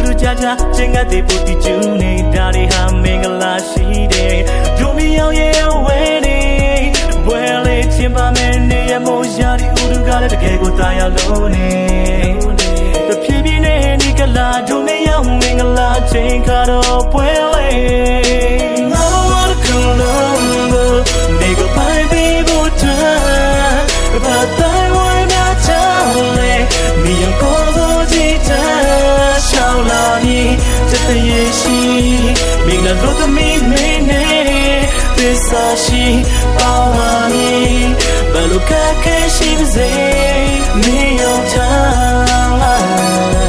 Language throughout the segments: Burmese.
တူကြကြချင်းကတဲ့ပူတီကျူနေဒါတွေဟာမင်္ဂလာရှိတယ်ဒုမီယောင်ရဲ့ဝဲနေဘွယ်လေးချင်းပါမယ်နေရမိုးရာဒီဥဒုကလည်းတကယ်ကိုတာယာလုံးနေတဖြည်းဖြည်းနဲ့ဒီကလာဒုမီယောင်မင်္ဂလာချင်းကတော့ဘွယ်လေးငါတို့ကလုံးနေကပိုင်ပြီးဖို့အတွက်ဘာတိုင်းဝိုင်းများချလေမိယောင်ကိုသောကြည့်တဲ့ရှောင်းလာပြီးတဲ့ရဲ့ရှိမိငါတို့သမီးမင်းနဲ့သစ္စာရှိပေါင်းပါမည်ဘယ်လိုကဲရှိပါစေမင်းယောင်ထားလို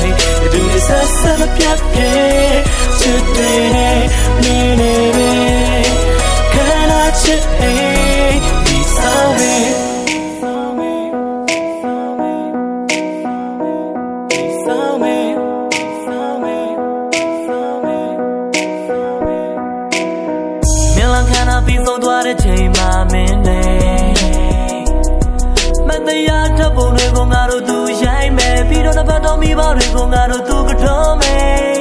က်ဒီနေ့ဆက်ဆက်မပြတ်ပြဲချစ်တယ်မင်းနဲ့ခဏချစ်ဒီဆောင်ပဲပြီးဆုံးသွားတဲ့ချိန်မှာမင်းလေးမတရားထပ်ပုံတွေကိုငါတို့သူရိုက်မယ်ပြီးတော့တစ်ပတ်တော့မိဘတွေကိုငါတို့သူကတော့မယ်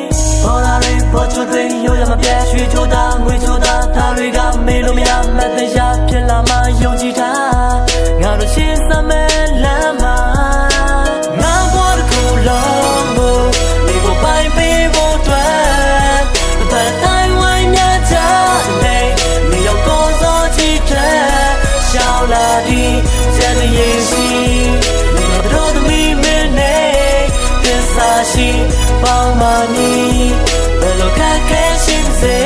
ပေါ်လာတွေပေါ်ချွတ်တွေရိုးရမပြတ်ရွှေချိုးသားငွေချိုးသားဒါတွေကမေးလို့မရမတရားဖြစ်လာမှယုံကြည်တာငါတို့ရှင်းစမယ်လမ်းမှာငါဘဝတစ်ခုလုံးကိုဒီကိုပိုင်ပေးဖို့အတွက်ဘာတိုင်းဝိုင်းများချလေလာဒီတဲ့ရဲ့ရှိငါတို့သမီးမင်းနဲ့သစ္စာရှိပေါင်းပါမည်ဘယ်လိုကဲရှိစေ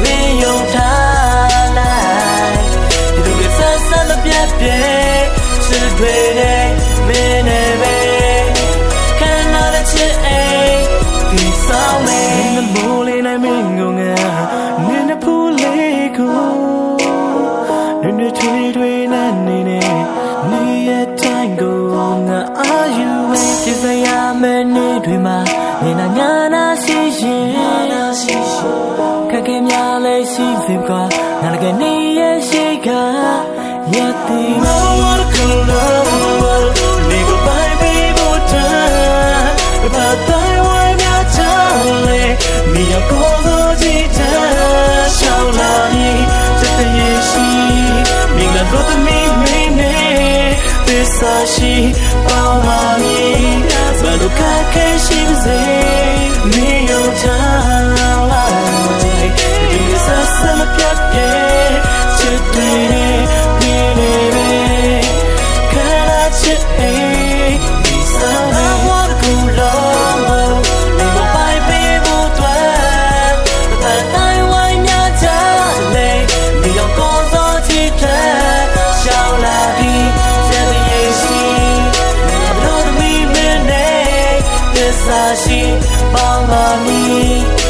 မင်းယုံထားလိုက်ဒီလိုဆက်ဆက်မပြတ်ပြဲချစ်တွေနဲ့မင်းနဲ့ပဲခဏနဲ့ချစ်အိမ်ဒီဆောင်မင်းမိုးလေးနဲ့မင်းငုံငါနင်းတဲ့ဖူးလေးကိုနေထွေနဲ့နေရဲ့တိုင်းကိုငါအာယူဝင်ကြည်ရမယ်နေတွေမှာနေနာညာနာရှိရင်ခက်ခဲများလေးရှိစေကငါလည်းနေရဲ့ရှိကရက်တီမောဝကလောနေကိုပိုင်ပြီးဖို့တဲ့ဘာတိုင်းဝိုင်းများချလေမိရကိုသောကြည့်တဲ့ရှောင်းလာပြီးတဲ့ရဲ့ရှိမိငါတို့သမီးမင်းနဲ့သစ္စာရှိပေါင်းပါမည်ဘယ်လိုကဲရှိပါစေမင်းယုံထားလိုက်ဒီဆက်ဆက်မပြတ်ပြဲချစ်တယ်မင်းနဲ့ပဲခဏချစ်ဒီဆောင်မဝတ်ကူလုံးဒီမပိုင်ပေးဖို့အတွက်ဘာတိုင်းဝိုင်းများချလေဒီရောက်ကိုသောချစ်တဲ့ရှောင်းလာပြီးတဲ့ရဲ့ရှိငါတို့သမီးမင်းနဲ့သစ္စာရှိပေါင်းပါမည်